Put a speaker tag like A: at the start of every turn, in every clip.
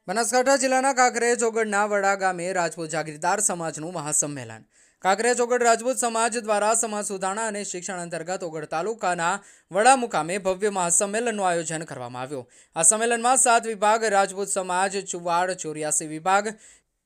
A: બનાસકાંઠા જિલ્લાના કાંકરેજ ઓગળના વડા ગામે રાજપૂત જાગીરદાર સમાજનું મહાસંમેલન. કાંકરેજ ઓગળ રાજપૂત સમાજ દ્વારા સમાજ સુધારણા અને શિક્ષણ અંતર્ગત ઓગળ તાલુકાના વડા મુકામે ભવ્ય મહાસંમેલનનું આયોજન કરવામાં આવ્યું. આ સંમેલનમાં 7 વિભાગ રાજપૂત સમાજ, ચુવાડ 84 વિભાગ,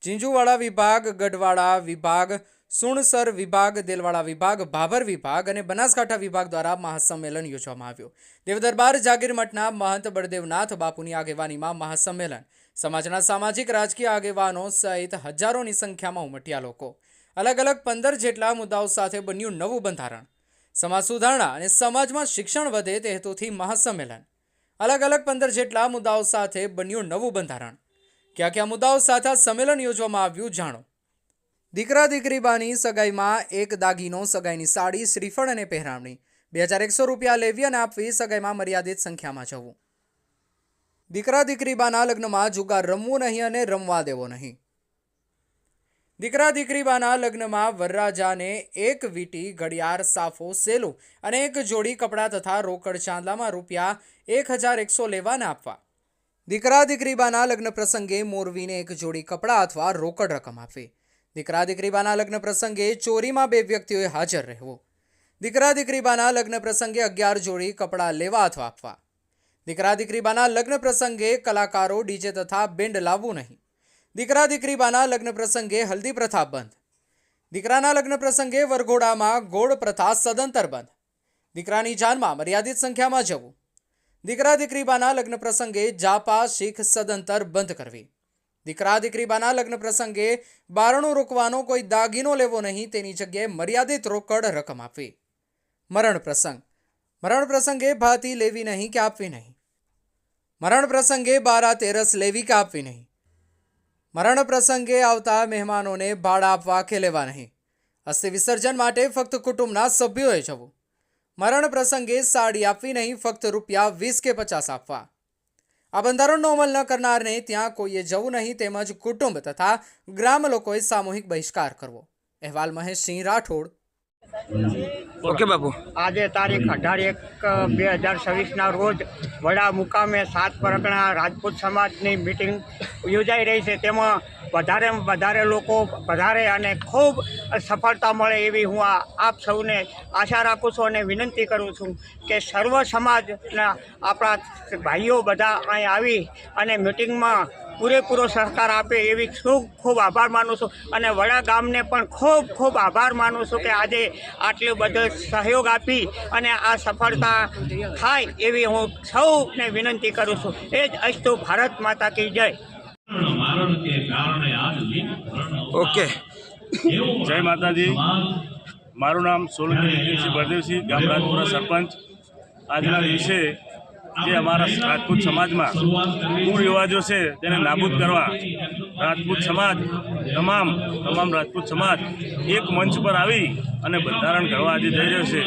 A: ઝીંઝુવાડા વિભાગ, ગઢવાડા વિભાગ, સુણસર વિભાગ, દેલવાડા વિભાગ, ભાભર વિભાગ અને બનાસકાંઠા વિભાગ દ્વારા મહાસંમેલન યોજવામાં આવ્યું. દેવદરબાર જાગીર મઠના મહંત બળદેવનાથ બાપુની આગેવાનીમાં મહાસંમેલન. સમાજના સામાજિક રાજકીય આગેવાનો સહિત હજારોની સંખ્યામાં ઉમટ્યા લોકો. અલગ અલગ 15 જેટલા મુદ્દાઓ સાથે બન્યું નવું બંધારણ. સમાજ સુધારણા અને સમાજમાં શિક્ષણ વધે તે હેતુથી મહાસંમેલન. અલગ અલગ 15 જેટલા મુદ્દાઓ સાથે બન્યું નવું બંધારણ. કયા કયા મુદ્દાઓ સાથે આ સંમેલન યોજવામાં આવ્યું જાણો. દીકરા દીકરી બાની સગાઈમાં એક દાગીનો, સગાઈની સાડી, શ્રીફળ અને પહેરામણી. 2100 રૂપિયા લેવી અને આપવી, સગાઈમાં મર્યાદિત સંખ્યામાં જવું. દીકરા દીકરી બાના લગ્નમાં જુગાર રમવું નહીં અને રમવા દેવો નહીં. દીકરા દીકરી બાના લગ્નમાં વરરાજાને એક વીટી, ઘડિયાળ, સાફો, સેલું અને એક જોડી કપડાં તથા રોકડ ચાંદલામાં રૂપિયા 1100 લેવાના આપવા. દીકરા દીકરી બાના લગ્ન પ્રસંગે મોરવીને એક જોડી કપડાં અથવા રોકડ રકમ આપવી. દીકરા દીકરી બાના લગ્ન પ્રસંગે ચોરીમાં 2 વ્યક્તિઓએ હાજર રહેવું. દીકરા દીકરી બાના લગ્ન પ્રસંગે 11 જોડી કપડાં લેવા અથવા આપવા. દીકરા દીકરી બાના લગ્ન પ્રસંગે કલાકારો, ડીજે તથા બેન્ડ લાવવું નહીં. દીકરા દીકરી બાના લગ્ન પ્રસંગે હલ્દી પ્રથા બંધ. દીકરાના લગ્ન પ્રસંગે વરઘોડામાં ગોળ પ્રથા સદંતર બંધ. દીકરાની જાનમાં મર્યાદિત સંખ્યામાં જવું. દીકરા દીકરી બાના લગ્ન પ્રસંગે જાપા, શીખ સદંતર બંધ કરવી. દીકરા દીકરી બાના લગ્ન પ્રસંગે બારણું રોકવાનો, કોઈ દાગીનો લેવો નહીં, તેની જગ્યાએ મર્યાદિત રોકડ રકમ આપવી. મરણ પ્રસંગ. મરણ પ્રસંગે ભાતી લેવી નહીં કે આપવી નહીં. મરણ પ્રસંગે બારા તેરસ લેવી કે આપવી નહીં. મરણ પ્રસંગે આવતા મહેમાનોને ભાડા આપવા કે લેવા નહીં. અસ્થિ વિસર્જન માટે ફક્ત કુટુંબના સભ્યોએ જવું. મરણ પ્રસંગે સાડી આપવી નહીં, ફક્ત રૂપિયા 20 કે 50 આપવા. આ બંધારણનો અમલ ન કરનારને ત્યાં કોઈએ જવું નહીં, તેમજ કુટુંબ તથા ગ્રામ લોકોએ સામૂહિક બહિષ્કાર કરવો. અહેવાલ મહેશસિંહ રાઠોડ.
B: ઓકે બાપુ.
C: આજે તારીખ 18/1/2026 રોજ વડા મુકામે 7 પરગણા રાજપૂત સમાજની મિટિંગ યોજાઈ રહી છે. તેમાં વધારેમાં વધારે લોકો વધારે અને ખૂબ સફળતા મળે એવી હું આપ સૌને આશા રાખું છું અને વિનંતી કરું છું કે સર્વ સમાજના આપણા ભાઈઓ બધા અહીં આવી અને મિટિંગમાં પૂરેપૂરો સહકાર આપે એવી ખૂબ આભાર માનું છું. અને વડા ગામને પણ ખૂબ આભાર માનું છું કે આજે આટલો બધો સહયોગ આપી અને આ સફળતા થાય એવી હું સૌને વિનંતી કરું છું. એ જ અસ્તુ. ભારત માતા કી જય.
B: ઓકે.
D: જય માતાજી. મારું નામ સોલંકી વિજયસિંહ બળદેવસિંહ, ગામ રાજપુરા સરપંચ. આજના દિવસે જે અમારા રાજપૂત સમાજમાં કુરિવાજો છે તેને નાબૂદ કરવા રાજપૂત સમાજ તમામ રાજપૂત સમાજ એક મંચ પર આવી અને બંધારણ ઘડવા આજે જઈ રહ્યો છે.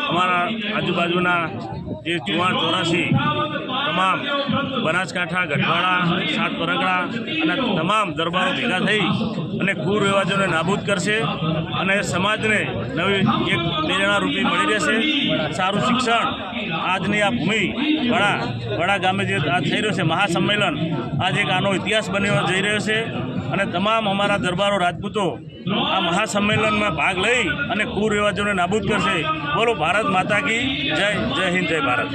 D: અમારા આજુબાજુના જે 84 તમામ બનાસકાંઠા, ગઢવાડા, 7 પરગણા અને તમામ દરબારો ભેગા થઈ અને કુરિવાજોને નાબૂદ કરશે અને સમાજને નવી એક પ્રેરણા રૂપી મળી રહેશે. સારું શિક્ષણ. આજની આ ભૂમિ વડા ગામે જે આ થઈ રહ્યો છે મહાસંમેલન, આજે એક આનો ઇતિહાસ બનવા જઈ રહ્યો છે અને તમામ અમારા દરબારો રાજપૂતો આ મહાસંમેલનમાં ભાગ લઈ અને કુરિવાજોને નાબૂદ કરશે. બોલો ભારત માતા કી જય. જય હિન્દ, જય ભારત.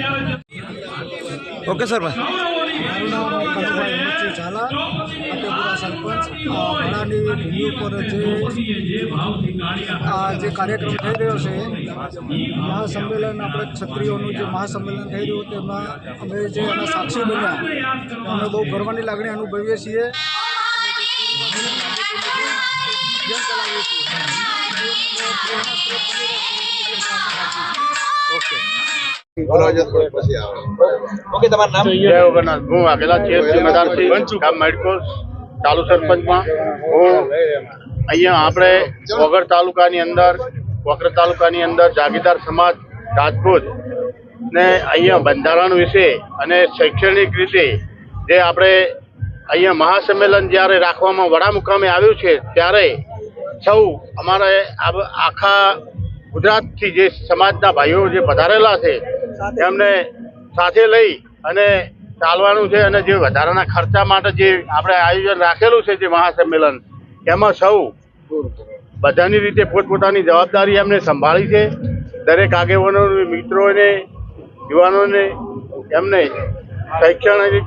B: Okay sir.
E: મારું નામ કનુભાઈ મોચી ઝાલા, ફતેપુરા સરપંચ. વડાની ભૂમિ ઉપર જે કાર્યક્રમ થઈ રહ્યો છે મહાસંમેલન, આપણે ક્ષત્રિયોનું જે મહાસંમેલન થઈ રહ્યું તેમાં અમે જે એના સાક્ષી બન્યા અમે બહુ ગર્વની લાગણી અનુભવીએ છીએ.
B: ઓકે. ઓકે, તમારું નામ?
F: જય ઓગણનાથ. હું વાઘેલા ચેરમેન ગામ મેડકોસ ચાલુ સરપંચમાં. હું અહીંયા આપણે વગર તાલુકાની અંદર જાગીરદાર સમાજ રાજપૂત ને અહીંયા બંધારણ વિશે અને શૈક્ષણિક રીતે જે આપણે અહીંયા મહાસંમેલન જ્યારે રાખવામાં વડા મુકામે આવ્યું છે ત્યારે સૌ અમારે આખા ગુજરાતથી જે સમાજના ભાઈઓ જે પધારેલા છે એમને સાથે લઈ અને ચાલવાનું છે અને જે વધારાના ખર્ચા માટે જે આપણે આયોજન રાખેલું છે જે મહાસંમેલન એમાં સૌ બધાની રીતે પોતપોતાની જવાબદારી એમને સંભાળી છે. દરેક આગેવાનો મિત્રોને યુવાનોને એમને શૈક્ષણિક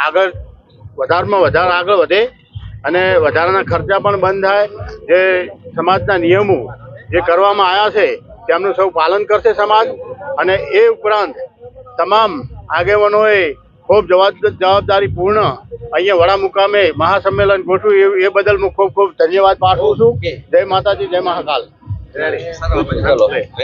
F: આગળ વધારેમાં વધારે આગળ વધે અને વધારાના ખર્ચા પણ બંધ થાય. જે સમાજના નિયમો જે કરવામાં આવ્યા છે તેમનું સૌ પાલન કરશે સમાજ. અને એ ઉપરાંત તમામ આગેવાનોએ ખૂબ જવાબદારીપૂર્ણ અહીંયા વડા મુકામે મહાસંમેલન ગોઠવ્યું એ બદલ હું ખૂબ ખૂબ ધન્યવાદ પાઠવું છું. જય માતાજી, જય મહાકાલ.